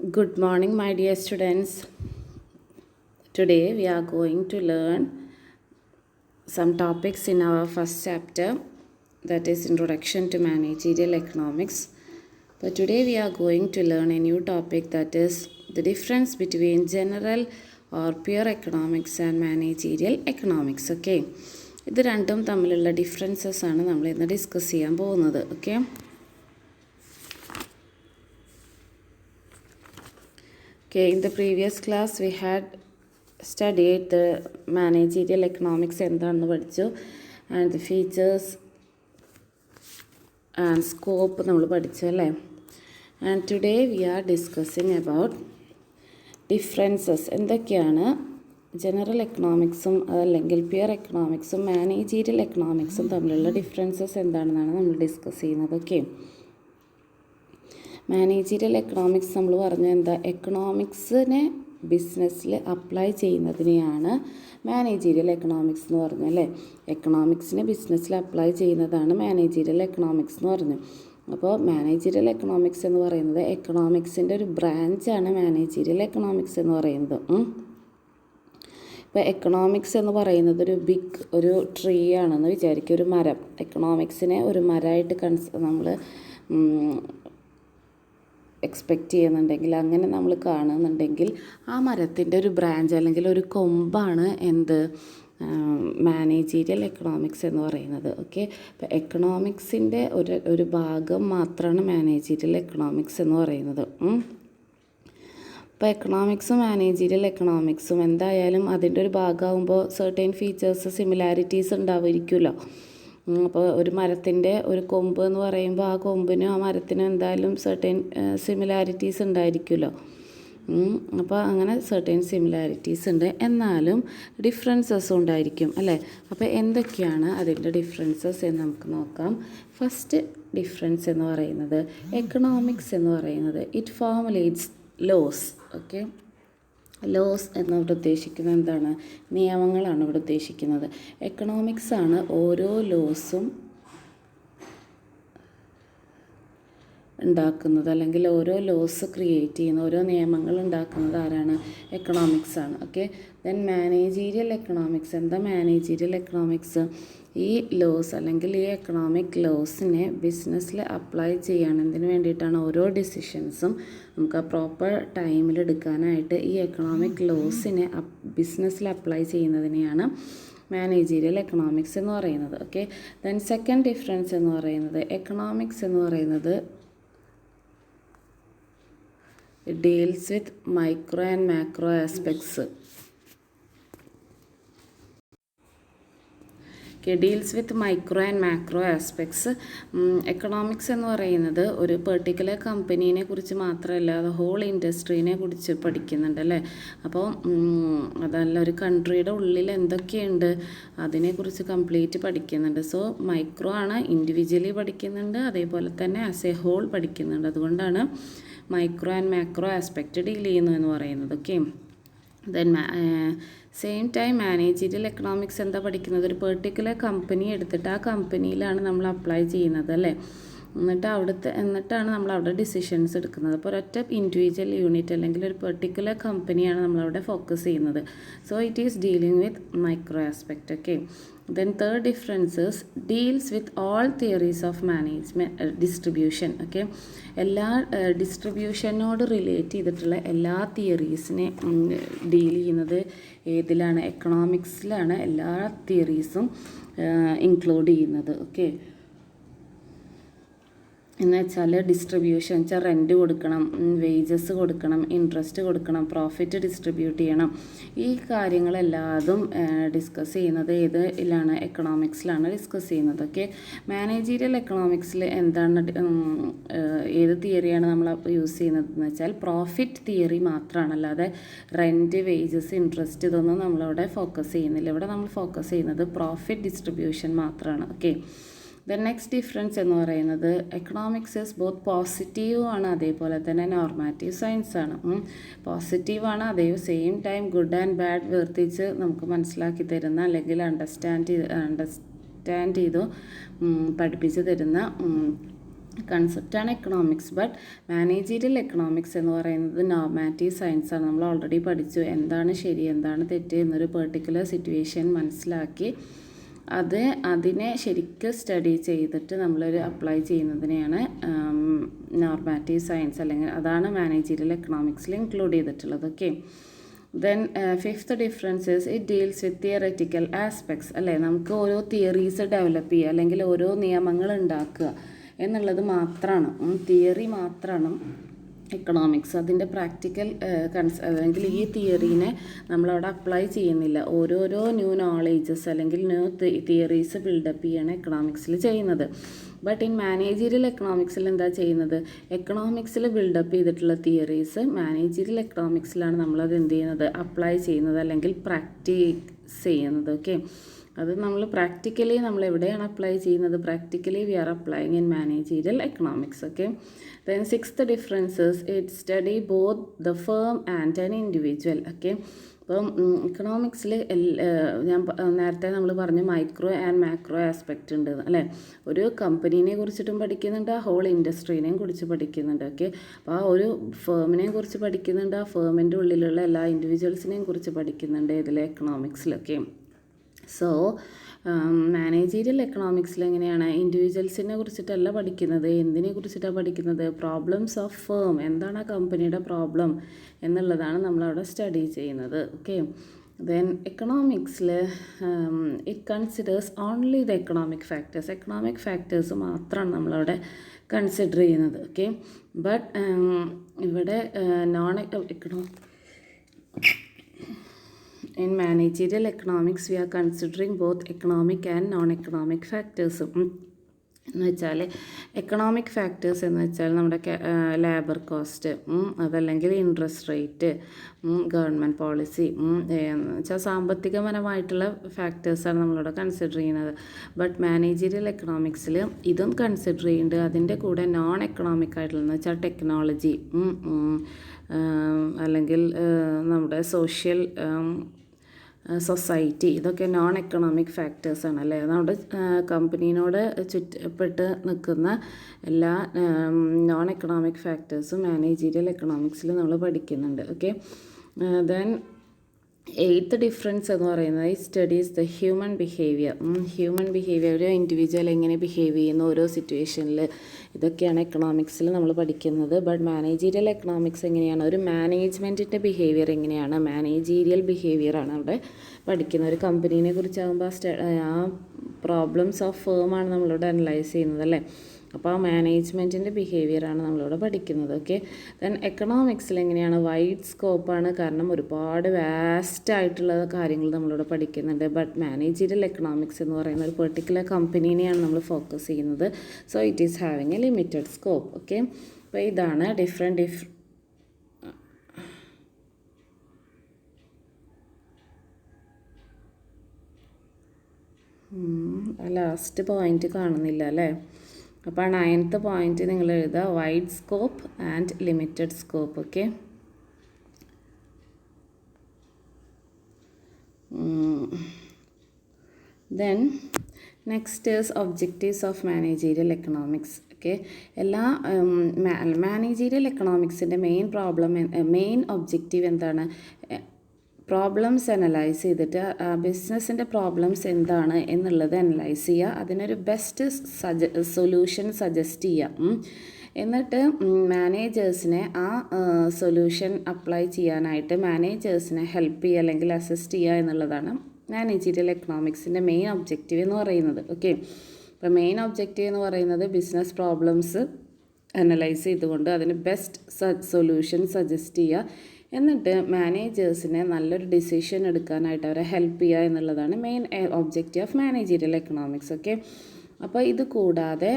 Good morning, my dear students. Today we are going to learn some topics in our first chapter, that is Introduction to Managerial Economics. But today we are going to learn a new topic, that is the difference between general or pure economics and managerial economics. Okay, ഇത് രണ്ടും തമ്മിലുള്ള differences ആണ് നമ്മൾ ഇന്ന് discuss ചെയ്യാൻ പോകുന്നത്. Okay, in the previous class we had studied the managerial economics എന്താണെന്ന് പഠിച്ചു, and the features and scope നമ്മൾ പഠിച്ചു അല്ലേ. And today we are discussing about differences. എന്തൊക്കെയാണ് ജനറൽ എക്കണോമിക്സും അതല്ലെങ്കിൽ പ്യുവർ എക്കണോമിക്സും മാനേജീരിയൽ എക്കണോമിക്സും തമ്മിലുള്ള ഡിഫറൻസസ് എന്താണെന്നാണ് നമ്മൾ ഡിസ്കസ് ചെയ്യുന്നത്. ഓക്കെ, മാനേജീരിയൽ എക്കണോമിക്സ് നമ്മൾ പറഞ്ഞ എന്താ, എക്കണോമിക്സിനെ ബിസിനസ്സിൽ അപ്ലൈ ചെയ്യുന്നതിനെയാണ് മാനേജീരിയൽ എക്കണോമിക്സ് എന്ന് പറഞ്ഞു അല്ലേ. എക്കണോമിക്സിനെ ബിസിനസ്സിൽ അപ്ലൈ ചെയ്യുന്നതാണ് മാനേജീരിയൽ എക്കണോമിക്സ് എന്ന് പറഞ്ഞു. അപ്പോൾ മാനേജീരിയൽ എക്കണോമിക്സ് എന്ന് പറയുന്നത് എക്കണോമിക്സിൻ്റെ ഒരു ബ്രാഞ്ചാണ് മാനേജീരിയൽ എക്കണോമിക്സ് എന്ന് പറയുന്നത്. ഇപ്പോൾ എക്കണോമിക്സ് എന്ന് പറയുന്നത് ഒരു ട്രീ ആണെന്ന് വിചാരിക്കുക, ഒരു മരം. എക്കണോമിക്സിനെ ഒരു മരമായിട്ട് നമ്മൾ എക്സ്പെക്റ്റ് ചെയ്യുന്നുണ്ടെങ്കിൽ, അങ്ങനെ നമ്മൾ കാണുന്നുണ്ടെങ്കിൽ, ആ മരത്തിൻ്റെ ഒരു ബ്രാഞ്ച് അല്ലെങ്കിൽ ഒരു കൊമ്പാണ് എന്ത്, മാനേജീരിയൽ എക്കണോമിക്സ് എന്ന് പറയുന്നത്. ഓക്കെ, ഇപ്പോൾ എക്കണോമിക്സിൻ്റെ ഒരു ഭാഗം മാത്രമാണ് മാനേജീരിയൽ എക്കണോമിക്സ് എന്ന് പറയുന്നത്. ഇപ്പോൾ എക്കണോമിക്സും മാനേജീരിയൽ എക്കണോമിക്സും എന്തായാലും അതിൻ്റെ ഒരു ഭാഗമാകുമ്പോൾ സർട്ടൈൻ ഫീച്ചേഴ്സ് സിമിലാരിറ്റീസ് ഉണ്ടാവുമായിരിക്കുമല്ലോ. അപ്പോൾ ഒരു മരത്തിൻ്റെ ഒരു കൊമ്പ് എന്ന് പറയുമ്പോൾ ആ കൊമ്പിനും ആ മരത്തിനും എന്തായാലും സർട്ടൈൻ സിമിലാരിറ്റീസ് ഉണ്ടായിരിക്കുമല്ലോ. അപ്പോൾ അങ്ങനെ സർട്ടൈൻ സിമിലാരിറ്റീസ് ഉണ്ട്, എന്നാലും ഡിഫറൻസസും ഉണ്ടായിരിക്കും അല്ലേ. അപ്പോൾ എന്തൊക്കെയാണ് അതിൻ്റെ ഡിഫറൻസസ് എന്ന് നമുക്ക് നോക്കാം. ഫസ്റ്റ് ഡിഫറൻസ് എന്ന് പറയുന്നത്, എക്കണോമിക്സ് എന്ന് പറയുന്നത് ഇറ്റ് ഫോർമുലേറ്റ്സ് ലോസ്. ഓക്കെ, ലോസ് എന്നിവിടെ ഉദ്ദേശിക്കുന്നത് എന്താണ്, നിയമങ്ങളാണ് ഇവിടെ ഉദ്ദേശിക്കുന്നത്. എക്കണോമിക്സ് ആണ് ഓരോ ലോസും ഉണ്ടാക്കുന്നത്, അല്ലെങ്കിൽ ഓരോ ലോസ് ക്രിയേറ്റ് ചെയ്യുന്ന, ഓരോ നിയമങ്ങൾ ഉണ്ടാക്കുന്നത് ആരാണ്, എക്കണോമിക്സ് ആണ്. Okay, then managerial economics. എന്താ മാനേജീരിയൽ എക്കണോമിക്സ്? ഈ ലോസ് അല്ലെങ്കിൽ ഈ എക്കണോമിക് ലോസിനെ ബിസിനസ്സിൽ അപ്ലൈ ചെയ്യണതിന് വേണ്ടിയിട്ടാണ്. ഓരോ ഡിസിഷൻസും നമുക്ക് ആ പ്രോപ്പർ ടൈമിൽ എടുക്കാനായിട്ട് ഈ എക്കണോമിക് ലോസിനെ ബിസിനസ്സിൽ അപ്ലൈ ചെയ്യുന്നതിനെയാണ് മാനേജീരിയൽ എക്കണോമിക്സ് എന്ന് പറയുന്നത്. ഓക്കെ, ദെൻ സെക്കൻഡ് ഡിഫറൻസ് എന്ന് പറയുന്നത്, എക്കണോമിക്സ് എന്ന് പറയുന്നത് deals with micro and macro aspects. Deals with micro and macro aspects. Economics എന്ന് പറയുന്നത് ഒരു പെർട്ടിക്കുലർ കമ്പനീനെ കുറിച്ച് മാത്രമല്ല, അത് ഹോൾ ഇൻഡസ്ട്രീനെ കുറിച്ച് പഠിക്കുന്നുണ്ട് അല്ലേ. അപ്പോൾ അതല്ല, ഒരു കൺട്രിയുടെ ഉള്ളിൽ എന്തൊക്കെയുണ്ട് അതിനെക്കുറിച്ച് കംപ്ലീറ്റ് പഠിക്കുന്നുണ്ട്. സോ മൈക്രോ ആണ്, ഇൻഡിവിജ്വലി പഠിക്കുന്നുണ്ട്, അതേപോലെ തന്നെ ആസ് എ ഹോൾ പഠിക്കുന്നുണ്ട്. അതുകൊണ്ടാണ് micro and macro aspect deal ചെയ്യുന്നു എന്ന് പറയുന്നത്. Okay, then same time managerial economics എന്താ പഠിക്കുന്നത്, ഒരു പെർട്ടിക്കുലർ കമ്പനി എടുത്തിട്ട് ആ കമ്പനിയിലാണ് നമ്മൾ അപ്ലൈ ചെയ്യുന്നത് അല്ലേ. എന്നിട്ടാണ് നമ്മൾ അവിടെ ഡിസിഷൻസ് എടുക്കുന്നത്. അപ്പോൾ ഒരൊറ്റ ഇൻഡിവിജ്വൽ യൂണിറ്റ് അല്ലെങ്കിൽ ഒരു പെർട്ടിക്കുലർ കമ്പനിയാണ് നമ്മളവിടെ ഫോക്കസ് ചെയ്യുന്നത്. So it is dealing with micro aspect. Okay, then third differences deals with all theories of management distribution. Okay, എല്ലാ ഡിസ്ട്രിബ്യൂഷനോട് റിലേറ്റ് ചെയ്തിട്ടുള്ള എല്ലാ തിയറീസിനെ ഡീൽ ചെയ്യുന്നത് ഏതിലാണ്, എക്കണോമിക്സിലാണ് എല്ലാ തിയറീസും ഇൻക്ലൂഡ് ചെയ്യുന്നത്. ഓക്കെ, എന്ന് വെച്ചാൽ ഡിസ്ട്രിബ്യൂഷൻ വെച്ചാൽ റെൻറ്റ് കൊടുക്കണം, വേജസ് കൊടുക്കണം, ഇൻട്രസ്റ്റ് കൊടുക്കണം, പ്രോഫിറ്റ് ഡിസ്ട്രിബ്യൂട്ട് ചെയ്യണം. ഈ കാര്യങ്ങളെല്ലാതും ഡിസ്കസ് ചെയ്യുന്നത് ഏതിലാണ്, എക്കണോമിക്സിലാണ് ഡിസ്കസ് ചെയ്യുന്നത്. ഓക്കെ, മാനേജീരിയൽ എക്കണോമിക്സിൽ എന്താണ്, ഏത് തിയറിയാണ് നമ്മൾ യൂസ് ചെയ്യുന്നതെന്ന് വെച്ചാൽ പ്രോഫിറ്റ് തിയറി മാത്രമാണ്, അല്ലാതെ റെൻറ്റ്, വേജസ്, ഇൻട്രസ്റ്റ് ഇതൊന്നും നമ്മളവിടെ ഫോക്കസ് ചെയ്യുന്നില്ല. ഇവിടെ നമ്മൾ ഫോക്കസ് ചെയ്യുന്നത് പ്രോഫിറ്റ് ഡിസ്ട്രിബ്യൂഷൻ മാത്രമാണ്. ഓക്കെ, ദ നെക്സ്റ്റ് ഡിഫറൻസ് എന്ന് പറയുന്നത്, എക്കണോമിക്സ് ഇസ് ബോത്ത് പോസിറ്റീവ് ആണ്, അതേപോലെ തന്നെ നോർമാറ്റീവ് സയൻസ് ആണ്. പോസിറ്റീവാണ്, അതേ same time good and bad വേർതിരിച്ച് നമുക്ക് മനസ്സിലാക്കി തരുന്ന, അല്ലെങ്കിൽ അണ്ടർസ്റ്റാൻഡ് ചെയ്തു പഠിപ്പിച്ച് തരുന്ന കൺസെപ്റ്റാണ് എക്കണോമിക്സ്. ബട്ട് മാനേജീരിയൽ എക്കണോമിക്സ് എന്ന് പറയുന്നത് നോർമാറ്റീവ് സയൻസാണ്. നമ്മൾ ഓൾറെഡി പഠിച്ചു എന്താണ് ശരി എന്താണ് തെറ്റ് എന്നൊരു പെർട്ടിക്കുലർ സിറ്റുവേഷൻ മനസ്സിലാക്കി അതിനെ ശരിക്കും സ്റ്റഡി ചെയ്തിട്ട് നമ്മളൊരു അപ്ലൈ ചെയ്യുന്നതിനെയാണ് നോർമാറ്റീവ് സയൻസ്, അല്ലെങ്കിൽ അതാണ് മാനേജീരിയൽ എക്കണോമിക്സിൽ ഇൻക്ലൂഡ് ചെയ്തിട്ടുള്ളത്. Okay, then fifth difference is it deals with theoretical aspects. അല്ലേ, നമുക്ക് ഓരോ തിയറീസ് ഡെവലപ്പ് ചെയ്യുക അല്ലെങ്കിൽ ഓരോ നിയമങ്ങൾ ഉണ്ടാക്കുക എന്നുള്ളത് മാത്രമാണ്, തിയറി മാത്രമാണ് എക്കണോമിക്സ്. അതിൻ്റെ പ്രാക്ടിക്കൽ അല്ലെങ്കിൽ ഈ തിയറീനെ നമ്മളവിടെ അപ്ലൈ ചെയ്യുന്നില്ല. ഓരോരോ ന്യൂ നോളേജസ് അല്ലെങ്കിൽ ന്യൂ തിയറീസ് ബിൽഡപ്പ് ചെയ്യാണ് എക്കണോമിക്സിൽ ചെയ്യുന്നത്. ബട്ട് ഇൻ മാനേജീരിയൽ എക്കണോമിക്സിൽ എന്താ ചെയ്യുന്നത്? എക്കണോമിക്സിൽ ബിൽഡപ്പ് ചെയ്തിട്ടുള്ള തിയറീസ് മാനേജീരിയൽ എക്കണോമിക്സിലാണ് നമ്മളത് എന്ത് ചെയ്യുന്നത്, അപ്ലൈ ചെയ്യുന്നത് അല്ലെങ്കിൽ പ്രാക്ടീസ് ചെയ്യുന്നത്. ഓക്കെ, അത് നമ്മൾ പ്രാക്ടിക്കലി നമ്മൾ എവിടെയാണ് അപ്ലൈ ചെയ്യുന്നത്? Practically we are applying in managerial economics. Okay, then sixth differences it study both the firm and an individual. Okay, അപ്പം ഇക്കണോമിക്സിൽ ഞാൻ നേരത്തെ നമ്മൾ പറഞ്ഞു മൈക്രോ ആൻഡ് മാക്രോ ആസ്പെക്റ്റ് ഉണ്ട് അല്ലേ. ഒരു കമ്പനീനെ കുറിച്ചിട്ടും പഠിക്കുന്നുണ്ട്, ആ ഹോൾ ഇൻഡസ്ട്രീനെയും കുറിച്ച് പഠിക്കുന്നുണ്ട്. ഓക്കെ, അപ്പോൾ ആ ഒരു ഫേമിനെയും കുറിച്ച് പഠിക്കുന്നുണ്ട്, ആ ഫേമിൻ്റെ ഉള്ളിലുള്ള എല്ലാ ഇൻഡിവിജ്വൽസിനെയും കുറിച്ച് പഠിക്കുന്നുണ്ട് ഇതിലെ എക്കണോമിക്സിലൊക്കെ. സോ മാനേജീരിയൽ എക്കണോമിക്സിൽ എങ്ങനെയാണ്, ഇൻഡിവിജ്വൽസിനെ കുറിച്ചിട്ടല്ല പഠിക്കുന്നത്, എന്തിനെ കുറിച്ചിട്ടാണ് പഠിക്കുന്നത്? പ്രോബ്ലംസ് ഓഫ് ഫേം, എന്താണ് ആ കമ്പനിയുടെ പ്രോബ്ലം എന്നുള്ളതാണ് നമ്മളവിടെ സ്റ്റഡി ചെയ്യുന്നത്. ഓക്കെ, ദെൻ എക്കണോമിക്സിൽ it considers only the economic factors. Economic factors മാത്രമാണ് നമ്മളവിടെ കൺസിഡർ ചെയ്യുന്നത്. ഓക്കെ, ബട്ട് ഇവിടെ in managerial economics we are considering both economic and non-economic factors. എന്ന് വെച്ചാൽ എക്കണോമിക് ഫാക്ടേഴ്സ് എന്ന് വെച്ചാൽ നമ്മുടെ ലേബർ കോസ്റ്റ്, അതല്ലെങ്കിൽ ഇൻട്രസ്റ്റ് റേറ്റ്, ഗവൺമെൻറ് പോളിസി എന്ന് വെച്ചാൽ സാമ്പത്തികപരമായിട്ടുള്ള ഫാക്ടേഴ്സാണ് നമ്മളിവിടെ കൺസിഡർ ചെയ്യുന്നത്. ബട്ട് മാനേജീരിയൽ എക്കണോമിക്സിൽ ഇതും കൺസിഡർ ചെയ്യുന്നുണ്ട്. അതിൻ്റെ കൂടെ നോൺ എക്കണോമിക് ആയിട്ടുള്ളതെന്ന് വെച്ചാൽ ടെക്നോളജി അല്ലെങ്കിൽ നമ്മുടെ സൊസൈറ്റി, ഇതൊക്കെ നോൺ എക്കണോമിക് ഫാക്ടേഴ്സാണ് അല്ലേ. നമ്മുടെ കമ്പനീനോട് ചുറ്റപ്പെട്ട് നിൽക്കുന്ന എല്ലാ നോൺ എക്കണോമിക് ഫാക്ടേഴ്സും മാനേജീരിയൽ എക്കണോമിക്സിൽ നമ്മൾ പഠിക്കുന്നുണ്ട്. ഓക്കെ, ദെൻ എയ്ത്ത് ഡിഫറൻസ് എന്ന് പറയുന്നത് ഈ സ്റ്റഡീസ് ദ ഹ്യൂമൻ ബിഹേവിയർ. ഒരു ഇൻഡിവിജ്വൽ എങ്ങനെ ബിഹേവ് ചെയ്യുന്നു ഓരോ സിറ്റുവേഷനിൽ, ഇതൊക്കെയാണ് എക്കണോമിക്സിൽ നമ്മൾ പഠിക്കുന്നത്. ബട്ട് മാനേജീരിയൽ എക്കണോമിക്സ് എങ്ങനെയാണ്, ഒരു മാനേജ്മെൻറ്റിൻ്റെ ബിഹേവിയർ എങ്ങനെയാണ്, മാനേജീരിയൽ ബിഹേവിയറാണ് അവിടെ പഠിക്കുന്നത്. ഒരു കമ്പനീനെ കുറിച്ചാകുമ്പോൾ ആ പ്രോബ്ലംസ് ഓഫ് ഫേമാണ് നമ്മളിവിടെ അനലൈസ് ചെയ്യുന്നത് അല്ലേ. അപ്പോൾ ആ മാനേജ്മെൻറ്റിൻ്റെ ബിഹേവിയറാണ് നമ്മളിവിടെ പഠിക്കുന്നത്. ഓക്കെ, ദെൻ എക്കണോമിക്സിൽ എങ്ങനെയാണ്, വൈഡ് സ്കോപ്പാണ്, കാരണം ഒരുപാട് വാസ്റ്റ് ആയിട്ടുള്ള കാര്യങ്ങൾ നമ്മളിവിടെ പഠിക്കുന്നുണ്ട്. ബട്ട് മാനേജീരിയൽ എക്കണോമിക്സ് എന്ന് പറയുന്ന ഒരു പെർട്ടിക്കുലർ കമ്പനീനെയാണ് നമ്മൾ ഫോക്കസ് ചെയ്യുന്നത്. So it is having A limited scope. Okay, അപ്പോൾ ഇതാണ് ലാസ്റ്റ് പോയിന്റ് കാണുന്നില്ല അല്ലേ. അപ്പോൾ 9th പോയിന്റ് നിങ്ങൾ എഴുതുക, wide scope and limited scope. Okay, then next is objectives of managerial economics. Okay, എല്ലാ മാനേജീരിയൽ എക്കണോമിക്സിൻ്റെ മെയിൻ ഒബ്ജക്റ്റീവ് എന്താണ്? പ്രോബ്ലംസ് അനലൈസ് ചെയ്തിട്ട് ബിസിനസ്സിൻ്റെ പ്രോബ്ലംസ് എന്താണ് എന്നുള്ളത് അനലൈസ് ചെയ്യുക, അതിനൊരു ബെസ്റ്റ് സൊല്യൂഷൻ സജസ്റ്റ് ചെയ്യുക, എന്നിട്ട് മാനേജേഴ്സിനെ ആ സൊല്യൂഷൻ അപ്ലൈ ചെയ്യാനായിട്ട് മാനേജേഴ്സിനെ ഹെൽപ്പ് ചെയ്യുക അല്ലെങ്കിൽ അസിസ്റ്റ് ചെയ്യുക എന്നുള്ളതാണ് മാനേജീരിയൽ എക്കണോമിക്സിൻ്റെ മെയിൻ ഒബ്ജക്റ്റീവ് എന്ന് പറയുന്നത്. ഓക്കെ, അപ്പോൾ മെയിൻ ഒബ്ജക്റ്റീവ് എന്ന് പറയുന്നത് ബിസിനസ് പ്രോബ്ലംസ് അനലൈസ് ചെയ്തുകൊണ്ട് അതിന് ബെസ്റ്റ് സൊല്യൂഷൻ സജസ്റ്റ് ചെയ്യുക, എന്നിട്ട് മാനേജേഴ്സിനെ നല്ലൊരു ഡിസിഷൻ എടുക്കാനായിട്ട് അവരെ ഹെൽപ്പ് ചെയ്യുക എന്നുള്ളതാണ് main objective of managerial economics. Okay, അപ്പോൾ ഇത് കൂടാതെ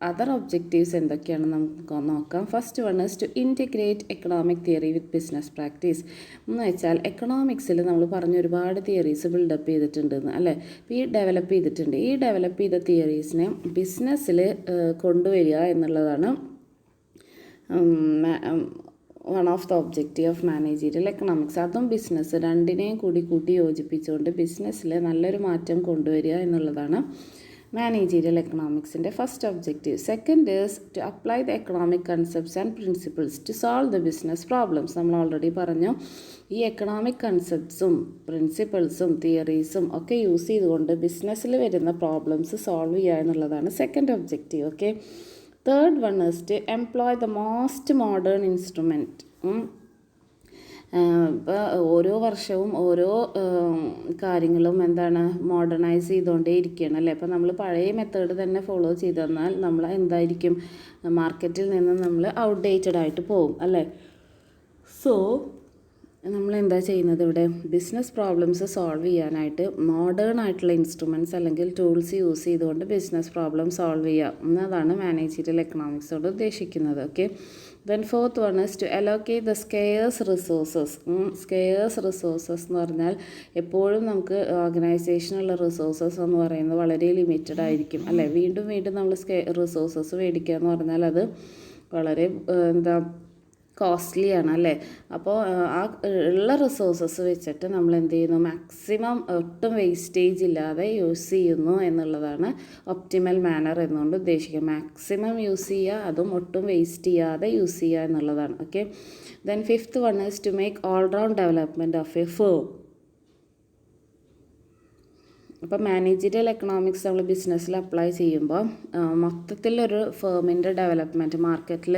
അതർ ഒബ്ജക്റ്റീവ്സ് എന്തൊക്കെയാണെന്ന് നമുക്ക് നോക്കാം. First one is to integrate economic theory with business practice. എന്ന് വെച്ചാൽ എക്കണോമിക്സിൽ നമ്മൾ പറഞ്ഞ ഒരുപാട് തിയറീസ് ബിൽഡപ്പ് ചെയ്തിട്ടുണ്ടെന്ന് അല്ലേ. അപ്പോൾ ഈ ഡെവലപ്പ് ചെയ്ത തിയറീസിനെ ബിസിനസ്സിൽ കൊണ്ടുവരിക എന്നുള്ളതാണ് one of the objective of managerial economics. അതും ബിസിനസ് രണ്ടിനെയും കൂട്ടി യോജിപ്പിച്ചുകൊണ്ട് ബിസിനസ്സിൽ നല്ലൊരു മാറ്റം കൊണ്ടുവരിക എന്നുള്ളതാണ് മാനേജീരിയൽ എക്കണോമിക്സിൻ്റെ first objective. Second is to apply the economic concepts and principles to solve the business problems. നമ്മൾ ഓൾറെഡി പറഞ്ഞു, ഈ എക്കണോമിക് കൺസെപ്റ്റ്സും പ്രിൻസിപ്പിൾസും തിയറീസും ഒക്കെ യൂസ് ചെയ്തുകൊണ്ട് ബിസിനസ്സിൽ വരുന്ന പ്രോബ്ലംസ് സോൾവ് ചെയ്യുക എന്നുള്ളതാണ് second objective. Okay. Third one is to employ the most modern instrument. ഇപ്പോൾ ഓരോ വർഷവും ഓരോ കാര്യങ്ങളും എന്താണ് മോഡേണൈസ് ചെയ്തുകൊണ്ടേ ഇരിക്കുകയാണ് അല്ലേ. അപ്പോൾ നമ്മൾ പഴയ മെത്തേഡ് തന്നെ ഫോളോ ചെയ്ത് തന്നാൽ നമ്മൾ എന്തായിരിക്കും, മാർക്കറ്റിൽ നിന്ന് നമ്മൾ ഔട്ട്ഡേറ്റഡ് ആയിട്ട് പോകും അല്ലേ. സോ നമ്മൾ എന്താ ചെയ്യുന്നത് ഇവിടെ, ബിസിനസ് പ്രോബ്ലംസ് സോൾവ് ചെയ്യാനായിട്ട് മോഡേൺ ആയിട്ടുള്ള ഇൻസ്ട്രുമെൻറ്റ്സ് അല്ലെങ്കിൽ ടൂൾസ് യൂസ് ചെയ്തുകൊണ്ട് ബിസിനസ് പ്രോബ്ലം സോൾവ് ചെയ്യുക എന്നതാണ് മാനേജീരിയൽ എക്കണോമിക്സോട് ഉദ്ദേശിക്കുന്നത്. Okay. Then fourth one is to allocate the scarce resources. Scarce resources എന്ന് പറഞ്ഞാൽ എപ്പോഴും നമുക്ക് ഓർഗനൈസേഷനുള്ള റിസോഴ്സസ് എന്ന് പറയുന്നത് വളരെ ലിമിറ്റഡ് ആയിരിക്കും അല്ലേ. വീണ്ടും വീണ്ടും നമ്മൾ റിസോഴ്സസ് മേടിക്കുക എന്ന് പറഞ്ഞാൽ അത് വളരെ കോസ്റ്റ്ലിയാണ് അല്ലേ. അപ്പോൾ ആ ഉള്ള റിസോഴ്സസ് വെച്ചിട്ട് നമ്മൾ എന്ത് ചെയ്യുന്നു, മാക്സിമം ഒട്ടും വേസ്റ്റേജ് ഇല്ലാതെ യൂസ് ചെയ്യുന്നു എന്നുള്ളതാണ് ഒപ്റ്റിമൽ മാനർ എന്നുകൊണ്ട് ഉദ്ദേശിക്കുക. മാക്സിമം യൂസ് ചെയ്യുക, അതും ഒട്ടും വേസ്റ്റ് ചെയ്യാതെ യൂസ് ചെയ്യുക എന്നുള്ളതാണ്. Okay. Then fifth one is to make all round development of a firm. അപ്പോൾ മാനേജീരിയൽ എക്കണോമിക്സ് നമ്മൾ ബിസിനസ്സിൽ അപ്ലൈ ചെയ്യുമ്പോൾ മൊത്തത്തിലൊരു ഫേമിൻ്റെ ഡെവലപ്മെൻറ്റ്, മാർക്കറ്റിൽ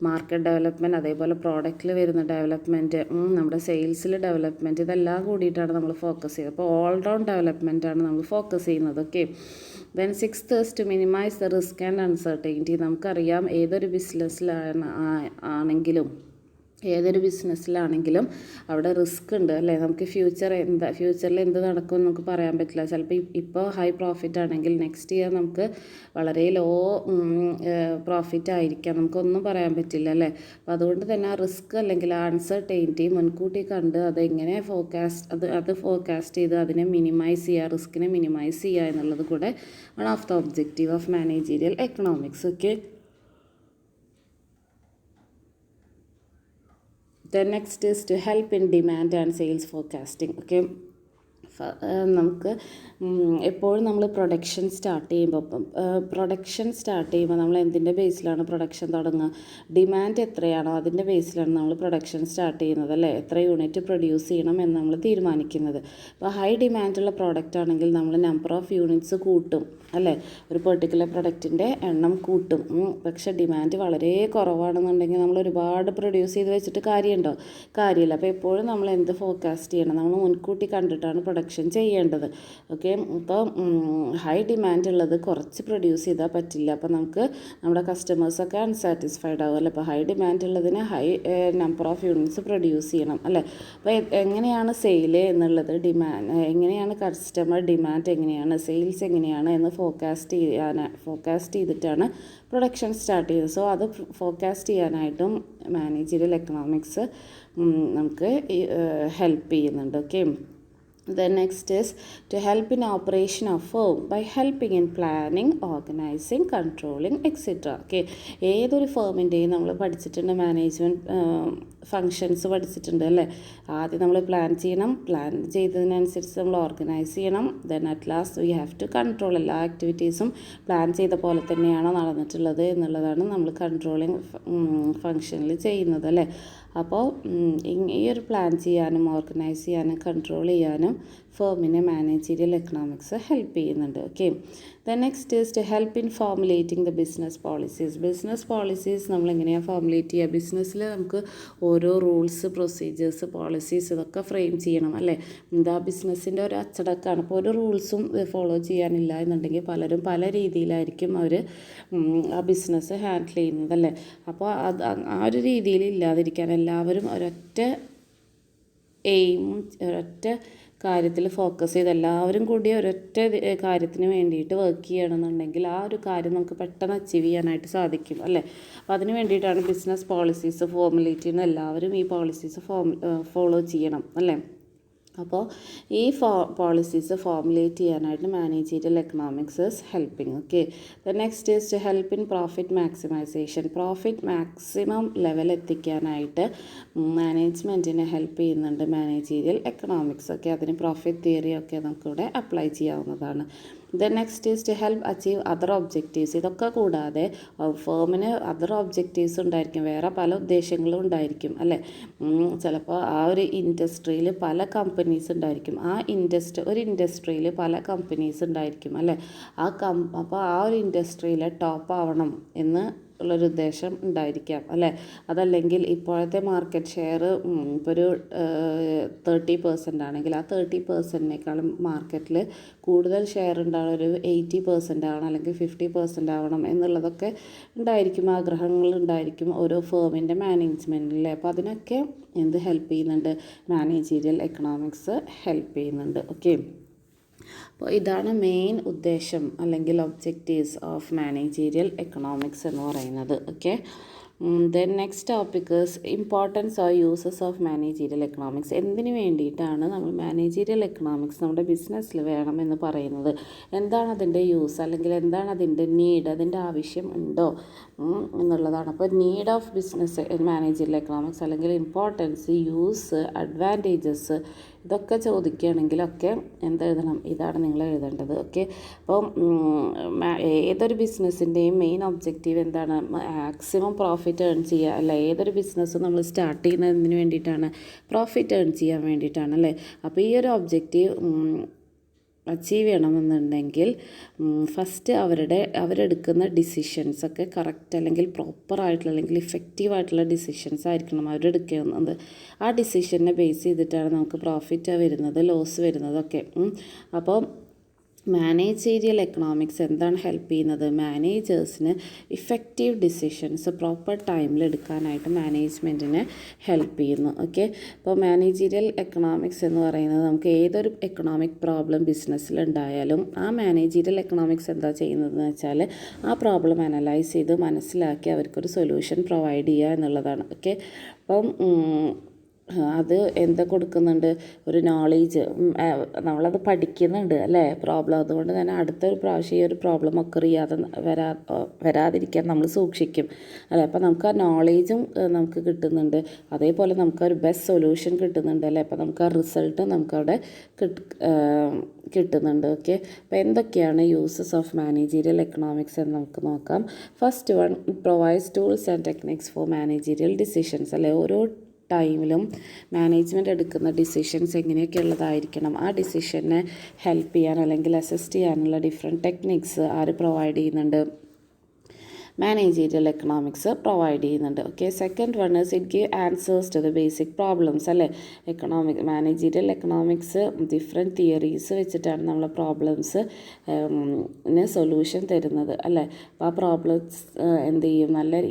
മാർക്കറ്റ് ഡെവലപ്മെൻറ്റ്, അതേപോലെ പ്രോഡക്റ്റിൽ വരുന്ന ഡെവലപ്മെൻറ്റ്, നമ്മുടെ സെയിൽസിൽ ഡെവലപ്മെൻറ്റ്, ഇതെല്ലാം കൂടിയിട്ടാണ് നമ്മൾ ഫോക്കസ് ചെയ്യുന്നത്. അപ്പോൾ ഓൾ റൗണ്ട് ഡെവലപ്മെൻറ്റാണ് നമ്മൾ ഫോക്കസ് ചെയ്യുന്നത്. Okay. Then sixth is to minimise the risk and uncertainty. നമുക്കറിയാം ഏതൊരു ബിസിനസ്സിലാണെങ്കിലും അവിടെ റിസ്ക് ഉണ്ട് അല്ലേ. നമുക്ക് ഫ്യൂച്ചറിൽ എന്ത് നടക്കുമെന്ന് നമുക്ക് പറയാൻ പറ്റില്ല. ചിലപ്പോൾ ഇപ്പോൾ ഹൈ പ്രോഫിറ്റ് ആണെങ്കിൽ നെക്സ്റ്റ് ഇയർ നമുക്ക് വളരെ ലോ പ്രോഫിറ്റ് ആയിരിക്കാം, നമുക്കൊന്നും പറയാൻ പറ്റില്ല അല്ലേ. അപ്പോൾ അതുകൊണ്ട് തന്നെ ആ റിസ്ക് അല്ലെങ്കിൽ ആ അൺസർട്ടൈനിറ്റി മുൻകൂട്ടി കണ്ട് അതെങ്ങനെ ഫോർകാസ്റ്റ് ചെയ്ത് അതിനെ മിനിമൈസ് ചെയ്യുക, റിസ്കിനെ മിനിമൈസ് ചെയ്യുക എന്നുള്ളത് കൂടെ one of the objective of managerial economics. Okay. The next is to help in demand and sales forecasting. Okay. നമുക്ക് എപ്പോഴും നമ്മൾ പ്രൊഡക്ഷൻ സ്റ്റാർട്ട് ചെയ്യുമ്പോൾ നമ്മൾ എന്തിൻ്റെ ബേസിലാണ് പ്രൊഡക്ഷൻ തുടങ്ങുക, ഡിമാൻഡ് എത്രയാണോ അതിൻ്റെ ബേസിലാണ് നമ്മൾ പ്രൊഡക്ഷൻ സ്റ്റാർട്ട് ചെയ്യുന്നത് അല്ലേ. എത്ര യൂണിറ്റ് പ്രൊഡ്യൂസ് ചെയ്യണം എന്ന് നമ്മൾ തീരുമാനിക്കുന്നത്. അപ്പോൾ ഹൈ ഡിമാൻഡുള്ള പ്രോഡക്റ്റ് ആണെങ്കിൽ നമ്മൾ നമ്പർ ഓഫ് യൂണിറ്റ്സ് കൂട്ടും അല്ലേ, ഒരു പെർട്ടിക്കുലർ പ്രൊഡക്റ്റിൻ്റെ എണ്ണം കൂട്ടും. പക്ഷേ ഡിമാൻഡ് വളരെ കുറവാണെന്നുണ്ടെങ്കിൽ നമ്മൾ ഒരുപാട് പ്രൊഡ്യൂസ് ചെയ്ത് വെച്ചിട്ട് കാര്യമില്ല. അപ്പോൾ എപ്പോഴും നമ്മൾ എന്ത് ഫോർകാസ്റ്റ് ചെയ്യണം, നമ്മൾ മുൻകൂട്ടി കണ്ടിട്ടാണ് പ്രൊഡക്ഷൻ ചെയ്യേണ്ടത്. ഓക്കെ. ഇപ്പോൾ ഹൈ ഡിമാൻഡ് ഉള്ളത് കുറച്ച് പ്രൊഡ്യൂസ് ചെയ്താൽ പറ്റില്ല. അപ്പോൾ നമുക്ക് നമ്മുടെ കസ്റ്റമേഴ്സൊക്കെ അൺസാറ്റിസ്ഫൈഡ് ആകും അല്ലേ. അപ്പോൾ ഹൈ ഡിമാൻഡ് ഉള്ളതിന് high number of units produce ചെയ്യണം അല്ലേ. അപ്പോൾ എങ്ങനെയാണ് സെയിൽ എന്നുള്ളത്, എങ്ങനെയാണ് കസ്റ്റമർ ഡിമാൻഡ് എങ്ങനെയാണ്, സെയിൽസ് എങ്ങനെയാണ് എന്ന് ഫോർകാസ്റ്റ് ചെയ്തിട്ടാണ് പ്രൊഡക്ഷൻ സ്റ്റാർട്ട് ചെയ്തത്. സോ അത് ഫോർകാസ്റ്റ് ചെയ്യാനായിട്ടും മാനേജീരിയൽ എക്കണോമിക്സ് നമുക്ക് ഹെൽപ്പ് ചെയ്യുന്നുണ്ട്. Okay. The next is to help in operation of firm by helping in planning, organizing, controlling, etc. Okay. ഏതൊരു ഫേമിൻ്റെയും നമ്മൾ പഠിച്ചിട്ടുണ്ട്, മാനേജ്മെൻറ്റ് ഫങ്ഷൻസ് പഠിച്ചിട്ടുണ്ട് അല്ലേ. ആദ്യം നമ്മൾ പ്ലാൻ ചെയ്യണം, പ്ലാൻ ചെയ്തതിനനുസരിച്ച് നമ്മൾ ഓർഗനൈസ് ചെയ്യണം. Then at last we have to control. എല്ലാ ആക്ടിവിറ്റീസും പ്ലാൻ ചെയ്ത പോലെ തന്നെയാണോ നടന്നിട്ടുള്ളത് എന്നുള്ളതാണ് നമ്മൾ കൺട്രോളിങ് ഫങ്ഷനിൽ ചെയ്യുന്നത് അല്ലേ. അപ്പോൾ ഈ ഒരു പ്ലാൻ ചെയ്യാനും ഓർഗനൈസ് ചെയ്യാനും കൺട്രോൾ ചെയ്യാനും ഫേമിനെ മാനേജീരിയൽ എക്കണോമിക്സ് ഹെൽപ്പ് ചെയ്യുന്നുണ്ട്. Okay. The next is to help in formulating the business policies നമ്മൾ എങ്ങനെയാണ് ഫോർമുലേറ്റ് ചെയ്യുക. ബിസിനസ്സിൽ നമുക്ക് ഓരോ റൂൾസ്, പ്രൊസീജിയേഴ്സ്, പോളിസീസ് ഇതൊക്കെ ഫ്രെയിം ചെയ്യണം അല്ലേ. എന്താ ബിസിനസ്സിൻ്റെ ഒരു അച്ചടക്കമാണ്. അപ്പോൾ ഒരു റൂൾസും ഫോളോ ചെയ്യാനില്ല എന്നുണ്ടെങ്കിൽ പലരും പല രീതിയിലായിരിക്കും അവർ ആ ബിസിനസ് ഹാൻഡിൽ ചെയ്യുന്നത് അല്ലേ. അപ്പോൾ ആ ഒരു രീതിയിൽ ഇല്ലാതിരിക്കാൻ എല്ലാവരും ഒരൊറ്റ കാര്യത്തിൽ ഫോക്കസ് ചെയ്ത് എല്ലാവരും കൂടി ഒരൊറ്റ കാര്യത്തിന് വേണ്ടിയിട്ട് വർക്ക് ചെയ്യണമെന്നുണ്ടെങ്കിൽ ആ ഒരു കാര്യം നമുക്ക് പെട്ടെന്ന് അച്ചീവ് ചെയ്യാനായിട്ട് സാധിക്കും അല്ലേ. അപ്പോൾ അതിന് വേണ്ടിയിട്ടാണ് ബിസിനസ് പോളിസീസ് ഫോർമുലേറ്റ് ചെയ്യുന്നത്. എല്ലാവരും ഈ പോളിസീസ് ഫോളോ ചെയ്യണം അല്ലേ. അപ്പോൾ ഈ പോളിസീസ് ഫോർമുലേറ്റ് ചെയ്യാനായിട്ട് managerial economics is helping. Okay. The next is to help in profit maximisation. Profit maximum level എത്തിക്കാനായിട്ട് മാനേജ്മെൻറ്റിനെ ഹെൽപ്പ് ചെയ്യുന്നുണ്ട് മാനേജീരിയൽ എക്കണോമിക്സ്. ഒക്കെ അതിന് പ്രോഫിറ്റ് തിയറി ഒക്കെ നമുക്കിവിടെ അപ്ലൈ ചെയ്യാവുന്നതാണ്. Then next is to help achieve other objectives. ഇതൊക്കെ കൂടാതെ ഫേമിന് അതർ ഒബ്ജക്റ്റീവ്സ് ഉണ്ടായിരിക്കും, വേറെ പല ഉദ്ദേശങ്ങളും ഉണ്ടായിരിക്കും അല്ലേ. ചിലപ്പോൾ ആ ഒരു ഇൻഡസ്ട്രിയിൽ പല കമ്പനീസ് ഉണ്ടായിരിക്കും, ഒരു ഇൻഡസ്ട്രിയിൽ പല കമ്പനീസ് ഉണ്ടായിരിക്കും അല്ലേ. അപ്പോൾ ആ ഒരു ഇൻഡസ്ട്രിയിൽ ടോപ്പ് ആവണം എന്ന് ഉള്ളൊരു ഉദ്ദേശം ഉണ്ടായിരിക്കാം അല്ലേ. അതല്ലെങ്കിൽ ഇപ്പോഴത്തെ മാർക്കറ്റ് ഷെയർ ഇപ്പോൾ ഒരു 30% ആണെങ്കിൽ ആ 30%നേക്കാളും മാർക്കറ്റിൽ കൂടുതൽ ഷെയർ ഉണ്ടാവണം, ഒരു 80% ആവണം അല്ലെങ്കിൽ 50% ആവണം എന്നുള്ളതൊക്കെ ഉണ്ടായിരിക്കും, ആഗ്രഹങ്ങൾ ഉണ്ടായിരിക്കും ഓരോ ഫേമിൻ്റെ മാനേജ്മെൻറ്റിൽ. അപ്പോൾ അതിനൊക്കെ എന്ത് ഹെൽപ്പ് ചെയ്യുന്നുണ്ട്? മാനേജീരിയൽ എക്കണോമിക്സ് ഹെൽപ്പ് ചെയ്യുന്നുണ്ട്. ഓക്കെ, അപ്പോൾ ഇതാണ് മെയിൻ ഉദ്ദേശം അല്ലെങ്കിൽ ഒബ്ജക്റ്റീവ്സ് ഓഫ് മാനേജീരിയൽ എക്കണോമിക്സ് എന്ന് പറയുന്നത്. Okay, then next topic is importance or uses of managerial economics. എന്തിനു വേണ്ടിയിട്ടാണ് നമ്മൾ മാനേജീരിയൽ എക്കണോമിക്സ് നമ്മുടെ ബിസിനസ്സിൽ വേണമെന്ന് പറയുന്നത്? എന്താണ് അതിൻ്റെ യൂസ്, അല്ലെങ്കിൽ എന്താണ് അതിൻ്റെ നീഡ്, അതിൻ്റെ ആവശ്യം ഉണ്ടോ എന്നുള്ളതാണ്. അപ്പോൾ need of business managerial economics അല്ലെങ്കിൽ ഇമ്പോർട്ടൻസ്, യൂസ്, അഡ്വാൻറ്റേജസ്, ഇതൊക്കെ ചോദിക്കുകയാണെങ്കിലൊക്കെ എന്തെഴുതണം? ഇതാണ് നിങ്ങൾ എഴുതേണ്ടത്. ഓക്കെ, അപ്പം ഏതൊരു ബിസിനസ്സിൻ്റെയും മെയിൻ ഒബ്ജക്റ്റീവ് എന്താണ്? മാക്സിമം പ്രോഫിറ്റ് ഏൺ ചെയ്യുക അല്ല. ഏതൊരു ബിസിനസ്സും നമ്മൾ സ്റ്റാർട്ട് ചെയ്യുന്നതിന് വേണ്ടിയിട്ടാണ്, പ്രോഫിറ്റ് ഏൺ ചെയ്യാൻ വേണ്ടിയിട്ടാണ് അല്ലേ. അപ്പോൾ ഈ ഒരു ഒബ്ജക്റ്റീവ് അച്ചീവ് ചെയ്യണമെന്നുണ്ടെങ്കിൽ ഫസ്റ്റ് അവരെടുക്കുന്ന ഡിസിഷൻസൊക്കെ കറക്റ്റ് അല്ലെങ്കിൽ പ്രോപ്പറായിട്ടുള്ള അല്ലെങ്കിൽ ഇഫക്റ്റീവായിട്ടുള്ള ഡിസിഷൻസ് ആയിരിക്കണം അവരെടുക്കുന്നത്. ആ ഡിസിഷനെ ബേസ് ചെയ്തിട്ടാണ് നമുക്ക് പ്രോഫിറ്റ് വരുന്നത്, ലോസ് വരുന്നതൊക്കെ. അപ്പോൾ മാനേജീരിയൽ എക്കണോമിക്സ് എന്താണ് ഹെൽപ്പ് ചെയ്യുന്നത്? മാനേജേഴ്സിന് ഇഫക്റ്റീവ് ഡിസിഷൻസ് പ്രോപ്പർ ടൈമിൽ എടുക്കാനായിട്ട് മാനേജ്മെൻറ്റിനെ ഹെൽപ്പ് ചെയ്യുന്നു. ഓക്കെ, അപ്പോൾ മാനേജീരിയൽ എക്കണോമിക്സ് എന്ന് പറയുന്നത് നമുക്ക് ഏതൊരു എക്കണോമിക് പ്രോബ്ലം ബിസിനസ്സിലുണ്ടായാലും ആ മാനേജീരിയൽ എക്കണോമിക്സ് എന്താ ചെയ്യുന്നതെന്ന് വെച്ചാൽ ആ പ്രോബ്ലം അനലൈസ് ചെയ്ത് മനസ്സിലാക്കി അവർക്കൊരു സൊല്യൂഷൻ പ്രൊവൈഡ് ചെയ്യുക എന്നുള്ളതാണ്. ഓക്കെ, അപ്പം അത് എന്താ കൊടുക്കുന്നുണ്ട്? ഒരു നോളേജ്, നമ്മളത് പഠിക്കുന്നുണ്ട് അല്ലേ പ്രോബ്ലം. അതുകൊണ്ട് തന്നെ അടുത്തൊരു പ്രാവശ്യം ഈ ഒരു പ്രോബ്ലം ഒക്കർ ചെയ്യാതെ വരാതിരിക്കാൻ നമ്മൾ സൂക്ഷിക്കും അല്ലേ. അപ്പോൾ നമുക്ക് ആ നോളേജും നമുക്ക് കിട്ടുന്നുണ്ട്, അതേപോലെ നമുക്ക് ഒരു ബെസ്റ്റ് സൊല്യൂഷൻ കിട്ടുന്നുണ്ട് അല്ലേ. അപ്പോൾ നമുക്ക് ആ റിസൾട്ട് നമുക്കവിടെ കിട്ടുന്നുണ്ട്. ഓക്കെ, അപ്പോൾ എന്തൊക്കെയാണ് യൂസസ് ഓഫ് മാനേജീരിയൽ എക്കണോമിക്സ് എന്ന് നമുക്ക് നോക്കാം. First one, provides tools and techniques for managerial decisions അല്ലേ. ഓരോ ടൈമിലും മാനേജ്മെൻറ്റ് എടുക്കുന്ന ഡിസിഷൻസ് എങ്ങനെയൊക്കെ ഉള്ളതായിരിക്കണം, ആ ഡിസിഷനെ ഹെൽപ്പ് ചെയ്യാൻ അല്ലെങ്കിൽ അസിസ്റ്റ് ചെയ്യാനുള്ള ഡിഫറെൻറ്റ് ടെക്നിക്സ് ആര് പ്രൊവൈഡ് ചെയ്യുന്നുണ്ട്? മാനേജീരിയൽ എക്കണോമിക്സ് പ്രൊവൈഡ് ചെയ്യുന്നുണ്ട്. Okay, second one is it give answers to the basic problems അല്ലേ. മാനേജീരിയൽ എക്കണോമിക്സ് ഡിഫറെൻറ്റ് തിയറീസ് വെച്ചിട്ടാണ് നമ്മളെ പ്രോബ്ലംസ് സൊല്യൂഷൻ തരുന്നത് അല്ലേ. അപ്പോൾ ആ പ്രോബ്ലംസ് എന്ത് ചെയ്യും? നല്ല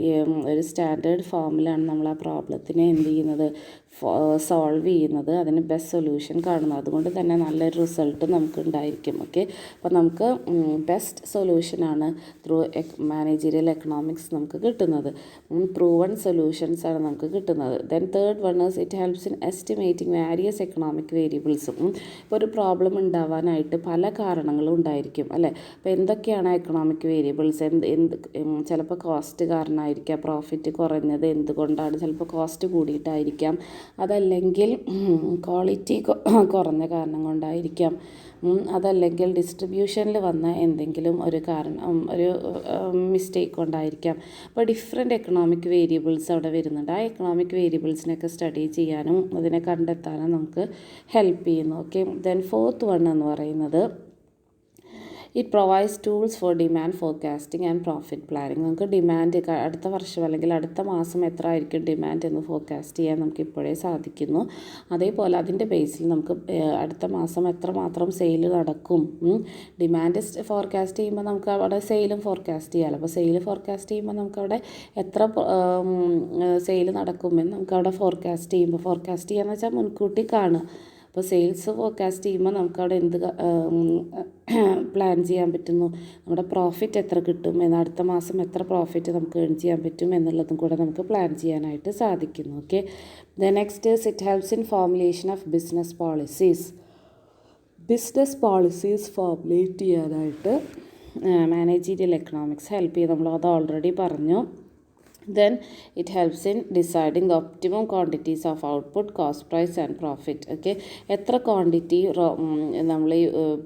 ഒരു സ്റ്റാൻഡേർഡ് ഫോമിലാണ് നമ്മൾ ആ പ്രോബ്ലത്തിനെ എന്ത് ചെയ്യുന്നത്? സോൾവ് ചെയ്യുന്നത്, അതിന് ബെസ്റ്റ് സൊല്യൂഷൻ കാണുന്നത്. അതുകൊണ്ട് തന്നെ നല്ലൊരു റിസൾട്ട് നമുക്ക് ഉണ്ടായിരിക്കും. ഓക്കെ, അപ്പോൾ നമുക്ക് ബെസ്റ്റ് സൊല്യൂഷനാണ് ത്രൂ മാനേജീരിയൽ എക്കണോമിക്സ് നമുക്ക് കിട്ടുന്നത്. പ്രൂവൺ സൊല്യൂഷൻസ് ആണ് നമുക്ക് കിട്ടുന്നത്. Then third one is it helps in estimating various economic വേരിയബിൾസും. ഇപ്പോൾ ഒരു പ്രോബ്ലം ഉണ്ടാവാനായിട്ട് പല കാരണങ്ങളും ഉണ്ടായിരിക്കും അല്ലേ. അപ്പോൾ എന്തൊക്കെയാണ് എക്കണോമിക് വേരിയബിൾസ്? ചിലപ്പോൾ കോസ്റ്റ് കാരണമായിരിക്കാം പ്രോഫിറ്റ് കുറഞ്ഞത്, എന്തുകൊണ്ടാണ്? ചിലപ്പോൾ കോസ്റ്റ് കൂടിയിട്ടായിരിക്കാം, അതല്ലെങ്കിൽ ക്വാളിറ്റി കുറഞ്ഞ കാരണം കൊണ്ടായിരിക്കാം, അതല്ലെങ്കിൽ ഡിസ്ട്രിബ്യൂഷനിൽ വന്ന എന്തെങ്കിലും ഒരു കാരണം, ഒരു മിസ്റ്റേക്ക് കൊണ്ടായിരിക്കാം. അപ്പോൾ ഡിഫറെൻറ്റ് എക്കണോമിക് വേരിയബിൾസ് അവിടെ വരുന്നുണ്ട്. ആ എക്കണോമിക് വേരിയബിൾസിനൊക്കെ സ്റ്റഡി ചെയ്യാനും അതിനെ കണ്ടെത്താനും നമുക്ക് ഹെൽപ്പ് ചെയ്യുന്നു. ഓക്കെ, ദെൻ ഫോർത്ത് വൺ എന്ന് പറയുന്നത് it provides tools four demand forecasting and profit planning. നമുക്ക് ഡിമാൻഡ് അടുത്ത വർഷം അല്ലെങ്കിൽ അടുത്ത മാസം എത്ര ആയിരിക്കും ഡിമാൻഡ് എന്ന് ഫോർകാസ്റ്റ് ചെയ്യാൻ നമുക്ക് ഇപ്പോഴേ സാധിക്കുന്നു. അതേപോലെ അതിൻ്റെ ബേസിൽ നമുക്ക് അടുത്ത മാസം എത്രമാത്രം സെയിൽ നടക്കും, ഡിമാൻഡ് ഫോർകാസ്റ്റ് ചെയ്യുമ്പോൾ നമുക്ക് അവിടെ സെയിലും ഫോർകാസ്റ്റ് ചെയ്യാമല്ലോ. അപ്പോൾ സെയിൽ ഫോർകാസ്റ്റ് ചെയ്യുമ്പോൾ നമുക്കവിടെ എത്ര സെയിൽ നടക്കുമെന്ന് നമുക്കവിടെ ഫോർകാസ്റ്റ് ചെയ്യാന്ന് വെച്ചാൽ മുൻകൂട്ടി കാണുക. അപ്പോൾ സെയിൽസ് ഫോർകാസ്റ്റ് ചെയ്യുമ്പോൾ നമുക്കവിടെ എന്ത് പ്ലാൻ ചെയ്യാൻ പറ്റുന്നു? നമ്മുടെ പ്രോഫിറ്റ് എത്ര കിട്ടും എന്ന്, അടുത്ത മാസം എത്ര പ്രോഫിറ്റ് നമുക്ക് ഏൺ ചെയ്യാൻ പറ്റും എന്നുള്ളതും കൂടെ നമുക്ക് പ്ലാൻ ചെയ്യാനായിട്ട് സാധിക്കുന്നു. Okay, the next is it helps in formulation of business policies. Business policies formulate ചെയ്യാനായിട്ട് മാനേജീരിയൽ എക്കണോമിക്സ് ഹെൽപ്പ് ചെയ്യും. നമ്മളത് ഓൾറെഡി പറഞ്ഞു. then it helps in deciding the optimum quantities of output, cost, price and profit. Okay, എത്ര quantity നമ്മൾ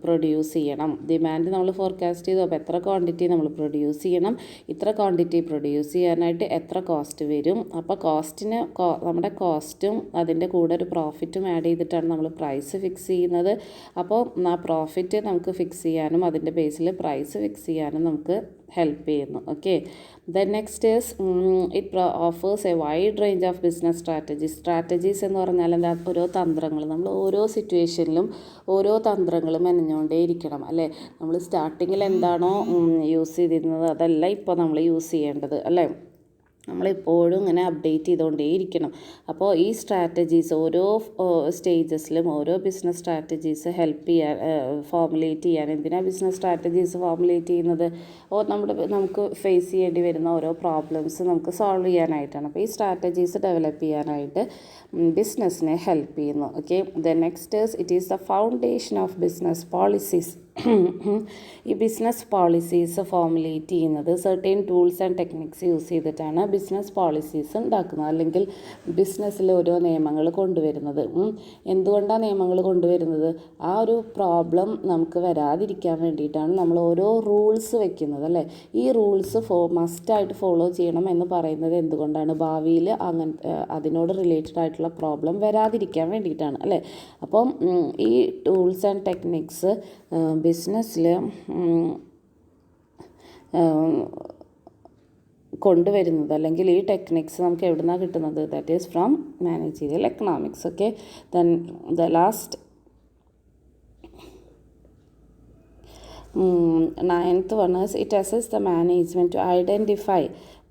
produce ചെയ്യണം, demand നമ്മൾ forecast ചെയ്തു, അപ്പോൾ എത്ര ക്വാണ്ടിറ്റി നമ്മൾ പ്രൊഡ്യൂസ് ചെയ്യണം, ഇത്ര ക്വാണ്ടിറ്റി പ്രൊഡ്യൂസ് ചെയ്യാനായിട്ട് എത്ര കോസ്റ്റ് വരും, അപ്പോൾ കോസ്റ്റിന് നമ്മുടെ കോസ്റ്റും അതിൻ്റെ കൂടെ ഒരു പ്രോഫിറ്റും ആഡ് ചെയ്തിട്ടാണ് നമ്മൾ പ്രൈസ് ഫിക്സ് ചെയ്യുന്നത്. അപ്പോൾ ആ പ്രോഫിറ്റ് നമുക്ക് ഫിക്സ് ചെയ്യാനും അതിൻ്റെ ബേസിൽ പ്രൈസ് ഫിക്സ് ചെയ്യാനും നമുക്ക് ഹെൽപ്പ് ചെയ്യുന്നു. Okay, then next is it offers A wide range of business strategies എന്ന് പറഞ്ഞാൽ എന്താ, ഓരോ തന്ത്രങ്ങൾ നമ്മൾ ഓരോ സിറ്റുവേഷനിലും ഓരോ തന്ത്രങ്ങൾ മെനഞ്ഞുകൊണ്ടേ ഇരിക്കണം അല്ലേ. നമ്മൾ സ്റ്റാർട്ടിങ്ങിൽ എന്താണോ യൂസ് ചെയ്തിരുന്നത് അതല്ല ഇപ്പോൾ നമ്മൾ യൂസ് ചെയ്യേണ്ടത് അല്ലേ. നമ്മളെപ്പോഴും ഇങ്ങനെ അപ്ഡേറ്റ് ചെയ്തുകൊണ്ടേയിരിക്കണം. അപ്പോൾ ഈ സ്ട്രാറ്റജീസ് ഓരോ സ്റ്റേജസിലും ഓരോ ബിസിനസ് സ്ട്രാറ്റജീസ് ഹെൽപ്പ് ചെയ്യാൻ ഫോർമുലേറ്റ് ചെയ്യാൻ. എന്തിനാണ് ബിസിനസ് സ്ട്രാറ്റജീസ് ഫോർമുലേറ്റ് ചെയ്യുന്നത്? നമുക്ക് ഫേസ് ചെയ്യേണ്ടി വരുന്ന ഓരോ പ്രോബ്ലംസ് നമുക്ക് സോൾവ് ചെയ്യാനായിട്ടാണ്. അപ്പോൾ ഈ സ്ട്രാറ്റജീസ് ഡെവലപ്പ് ചെയ്യാനായിട്ട് ബിസിനസ്സിനെ ഹെൽപ്പ് ചെയ്യുന്നു. Okay, the next it is the foundation of business policies. ഈ ബിസിനസ് പോളിസീസ് ഫോർമുലേറ്റ് ചെയ്യുന്നത് certain tools and techniques use ചെയ്തിട്ടാണ് ബിസിനസ് പോളിസീസ് ഉണ്ടാക്കുന്നത്, അല്ലെങ്കിൽ ബിസിനസ്സിൽ ഓരോ നിയമങ്ങൾ കൊണ്ടുവരുന്നത്. എന്തുകൊണ്ടാണ് നിയമങ്ങൾ കൊണ്ടുവരുന്നത്? ആ ഒരു പ്രോബ്ലം നമുക്ക് വരാതിരിക്കാൻ വേണ്ടിയിട്ടാണ് നമ്മൾ ഓരോ റൂൾസ് വെക്കുന്നത് അല്ലേ. ഈ റൂൾസ് മസ്റ്റായിട്ട് ഫോളോ ചെയ്യണം എന്ന് പറയുന്നത് എന്തുകൊണ്ടാണ്? ഭാവിയിൽ അതിനോട് റിലേറ്റഡ് ആയിട്ടുള്ള പ്രോബ്ലം വരാതിരിക്കാൻ വേണ്ടിയിട്ടാണ് അല്ലേ. അപ്പം ഈ ടൂൾസ് ആൻഡ് ടെക്നിക്സ് ബിസിനസ്സിൽ കൊണ്ടുവരുന്നത്, അല്ലെങ്കിൽ ഈ ടെക്നിക്സ് നമുക്ക് എവിടെ നിന്നാണ് കിട്ടുന്നത്? That is from managerial economics. Okay, then the last 9th one is it assists the management to identify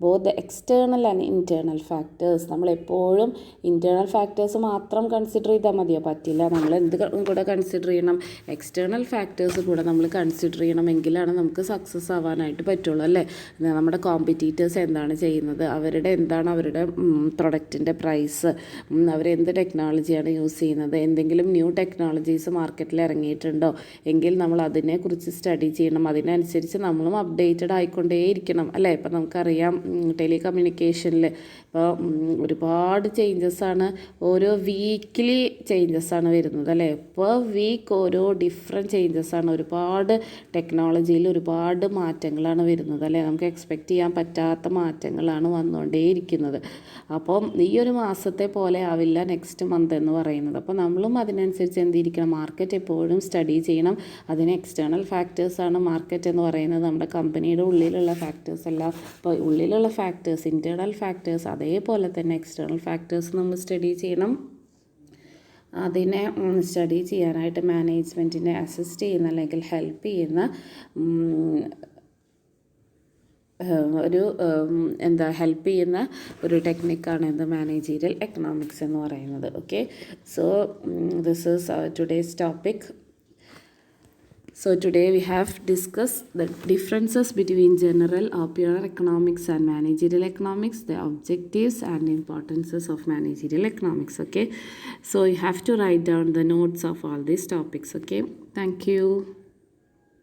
both the external and internal factors. നമ്മളെപ്പോഴും ഇൻറ്റേർണൽ ഫാക്ടേഴ്സ് മാത്രം കൺസിഡർ ചെയ്താൽ മതിയോ? പറ്റില്ല. നമ്മൾ എന്ത് കൂടെ കൺസിഡർ ചെയ്യണം? എക്സ്റ്റേണൽ ഫാക്ടേഴ്സ് കൂടെ നമ്മൾ കൺസിഡർ ചെയ്യണമെങ്കിലാണ് നമുക്ക് സക്സസ് ആവാനായിട്ട് പറ്റുള്ളൂ അല്ലേ. നമ്മുടെ കോമ്പറ്റീറ്റേഴ്സ് എന്താണ് ചെയ്യുന്നത്, എന്താണ് അവരുടെ പ്രൊഡക്റ്റിൻ്റെ പ്രൈസ്, അവരെന്ത് ടെക്നോളജിയാണ് യൂസ് ചെയ്യുന്നത്, എന്തെങ്കിലും ന്യൂ ടെക്നോളജീസ് മാർക്കറ്റിൽ ഇറങ്ങിയിട്ടുണ്ടോ എങ്കിൽ നമ്മൾ അതിനെക്കുറിച്ച് സ്റ്റഡി ചെയ്യണം. അതിനനുസരിച്ച് നമ്മളും അപ്ഡേറ്റഡ് ആയിക്കൊണ്ടേയിരിക്കണം അല്ലേ. ഇപ്പം നമുക്കറിയാം ടെലികമ്മ്യൂണിക്കേഷനിൽ ഇപ്പോൾ ഒരുപാട് ചേഞ്ചസാണ്, ഓരോ വീക്കിലി ചേഞ്ചസാണ് വരുന്നത് അല്ലേ. ഇപ്പോൾ വീക്ക് ഓരോ ഡിഫറെൻറ്റ് ചേഞ്ചസാണ്, ഒരുപാട് ടെക്നോളജിയിൽ ഒരുപാട് മാറ്റങ്ങളാണ് വരുന്നത് അല്ലേ. നമുക്ക് എക്സ്പെക്റ്റ് ചെയ്യാൻ പറ്റാത്ത മാറ്റങ്ങളാണ് വന്നുകൊണ്ടേയിരിക്കുന്നത്. അപ്പം ഈ ഒരു മാസത്തെ പോലെ ആവില്ല നെക്സ്റ്റ് മന്ത് എന്ന് പറയുന്നത്. അപ്പോൾ നമ്മളും അതിനനുസരിച്ച് എന്തിരിക്കണം? മാർക്കറ്റ് എപ്പോഴും സ്റ്റഡി ചെയ്യണം. അതിന് എക്സ്റ്റേണൽ ഫാക്ടേഴ്സാണ് മാർക്കറ്റ് എന്ന് പറയുന്നത്, നമ്മുടെ കമ്പനിയുടെ ഉള്ളിലുള്ള ഫാക്ടേഴ്സ് അല്ല. അപ്പോൾ ഉള്ളിലുള്ള ഫാക്ടേഴ്സ്, ഇൻറ്റേർണൽ ഫാക്ടേഴ്സ്, അതേപോലെ തന്നെ എക്സ്റ്റേണൽ ഫാക്ടേഴ്സ് നമ്മൾ സ്റ്റഡി ചെയ്യണം. അതിനെ സ്റ്റഡി ചെയ്യാനായിട്ട് മാനേജ്മെൻറ്റിനെ അസിസ്റ്റ് ചെയ്യുന്ന അല്ലെങ്കിൽ ഹെൽപ്പ് ചെയ്യുന്ന ഹെൽപ്പ് ചെയ്യുന്ന ഒരു ടെക്നിക്കാണ് മാനേജീരിയൽ എക്കണോമിക്സ് എന്ന് പറയുന്നത്. Okay, so this is today's topic. So today we have discussed the differences between general or pure economics and managerial economics, the objectives and importances of managerial economics. Okay, so you have to write down the notes of all these topics. Okay, thank you.